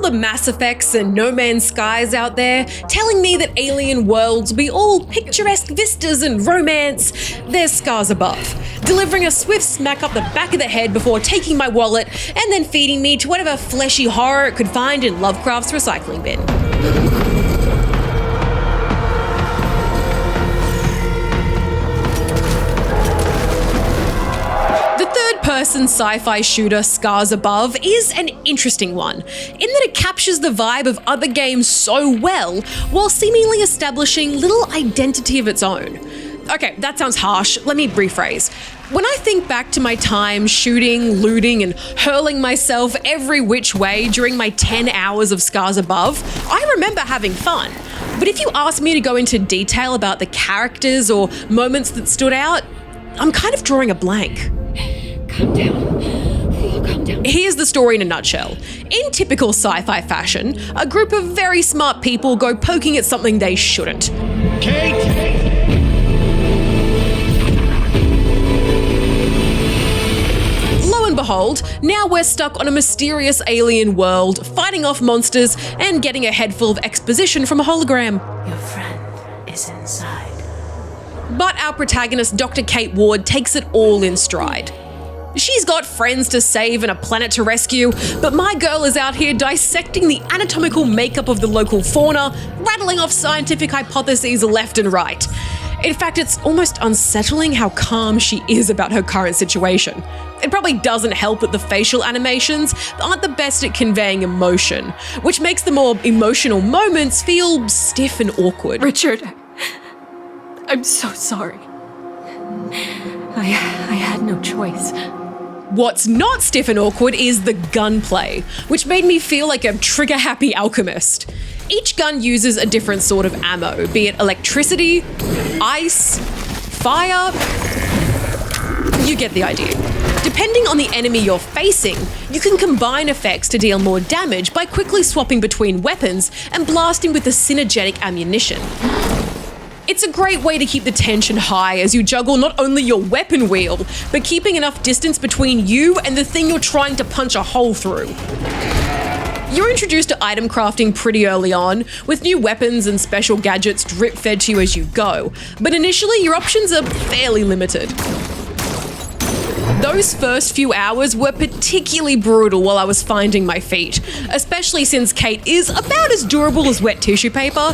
the Mass Effects and No Man's Skies out there telling me that alien worlds will be all picturesque vistas and romance, there's Scars Above, delivering a swift smack up the back of the head before taking my wallet and then feeding me to whatever fleshy horror it could find in Lovecraft's recycling bin. Person sci-fi shooter Scars Above is an interesting one, in that it captures the vibe of other games so well, while seemingly establishing little identity of its own. Okay, that sounds harsh, let me rephrase. When I think back to my time shooting, looting, and hurling myself every which way during my 10 hours of Scars Above, I remember having fun. But if you ask me to go into detail about the characters or moments that stood out, I'm kind of drawing a blank. Calm down. Calm down. Here's the story in a nutshell. In typical sci-fi fashion, a group of very smart people go poking at something they shouldn't. Kate! Lo and behold, now we're stuck on a mysterious alien world, fighting off monsters and getting a head full of exposition from a hologram. Your friend is inside. But our protagonist, Dr. Kate Ward, takes it all in stride. She's got friends to save and a planet to rescue, but my girl is out here dissecting the anatomical makeup of the local fauna, rattling off scientific hypotheses left and right. In fact, it's almost unsettling how calm she is about her current situation. It probably doesn't help that the facial animations aren't the best at conveying emotion, which makes the more emotional moments feel stiff and awkward. Richard, I'm so sorry. I had no choice. What's not stiff and awkward is the gunplay, which made me feel like a trigger-happy alchemist. Each gun uses a different sort of ammo, be it electricity, ice, fire. You get the idea. Depending on the enemy you're facing, you can combine effects to deal more damage by quickly swapping between weapons and blasting with the synergetic ammunition. It's a great way to keep the tension high as you juggle not only your weapon wheel, but keeping enough distance between you and the thing you're trying to punch a hole through. You're introduced to item crafting pretty early on, with new weapons and special gadgets drip-fed to you as you go, but initially your options are fairly limited. Those first few hours were particularly brutal while I was finding my feet, especially since Kate is about as durable as wet tissue paper.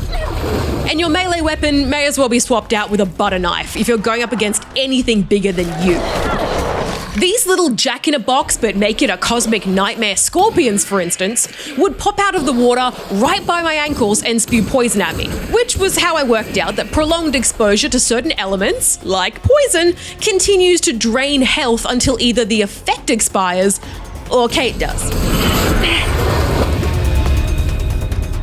And your melee weapon may as well be swapped out with a butter knife if you're going up against anything bigger than you. These little jack-in-a-box but make it a cosmic nightmare scorpions, for instance, would pop out of the water right by my ankles and spew poison at me, which was how I worked out that prolonged exposure to certain elements, like poison, continues to drain health until either the effect expires or Kate does.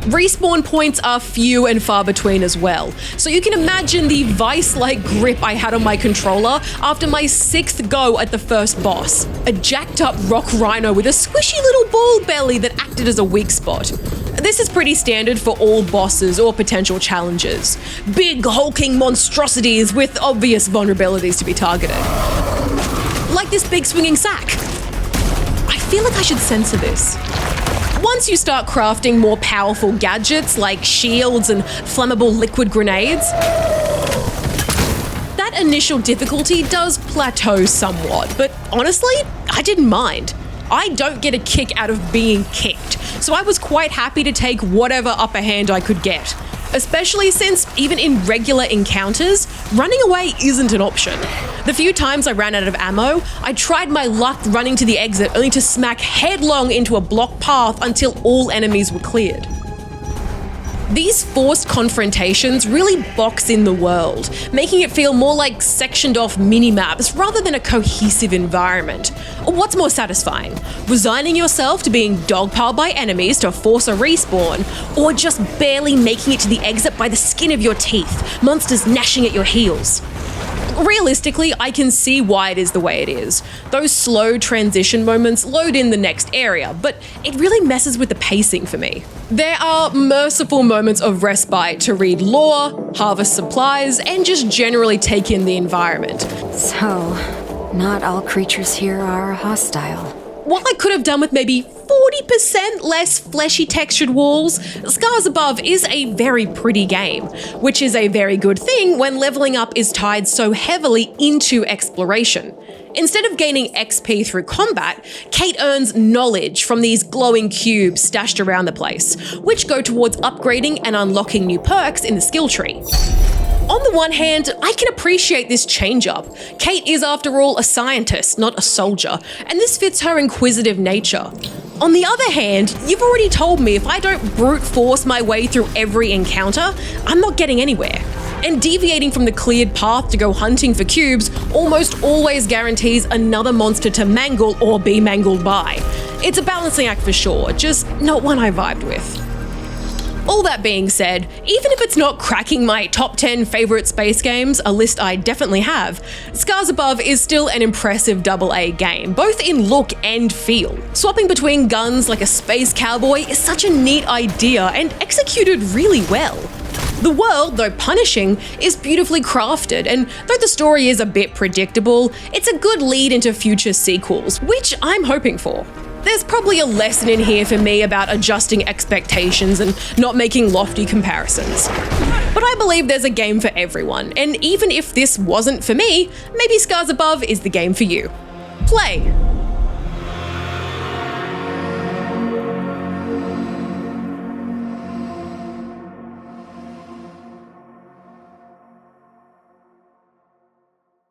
Respawn points are few and far between as well, so you can imagine the vice-like grip I had on my controller after my 6th go at the first boss, a jacked-up rock rhino with a squishy little ball belly that acted as a weak spot. This is pretty standard for all bosses or potential challenges. Big, hulking monstrosities with obvious vulnerabilities to be targeted. Like this big swinging sack. I feel like I should censor this. Once you start crafting more powerful gadgets like shields and flammable liquid grenades, that initial difficulty does plateau somewhat, but honestly, I didn't mind. I don't get a kick out of being kicked, so I was quite happy to take whatever upper hand I could get, especially since even in regular encounters, running away isn't an option. The few times I ran out of ammo, I tried my luck running to the exit only to smack headlong into a blocked path until all enemies were cleared. These forced confrontations really box in the world, making it feel more like sectioned off mini-maps rather than a cohesive environment. What's more satisfying? Resigning yourself to being dogpiled by enemies to force a respawn, or just barely making it to the exit by the skin of your teeth, monsters gnashing at your heels? Realistically, I can see why it is the way it is. Those slow transition moments load in the next area, but it really messes with the pacing for me. There are merciful moments of respite to read lore, harvest supplies, and just generally take in the environment. So, not all creatures here are hostile. While I could have done with maybe 4 40% less fleshy textured walls, Scars Above is a very pretty game, which is a very good thing when leveling up is tied so heavily into exploration. Instead of gaining XP through combat, Kate earns knowledge from these glowing cubes stashed around the place, which go towards upgrading and unlocking new perks in the skill tree. On the one hand, I can appreciate this change-up. Kate is, after all, a scientist, not a soldier, and this fits her inquisitive nature. On the other hand, you've already told me if I don't brute force my way through every encounter, I'm not getting anywhere. And deviating from the cleared path to go hunting for cubes almost always guarantees another monster to mangle or be mangled by. It's a balancing act for sure, just not one I vibed with. All that being said, even if it's not cracking my top 10 favourite space games, a list I definitely have, Scars Above is still an impressive AA game, both in look and feel. Swapping between guns like a space cowboy is such a neat idea and executed really well. The world, though punishing, is beautifully crafted, and though the story is a bit predictable, it's a good lead into future sequels, which I'm hoping for. There's probably a lesson in here for me about adjusting expectations and not making lofty comparisons. But I believe there's a game for everyone, and even if this wasn't for me, maybe Scars Above is the game for you. Play!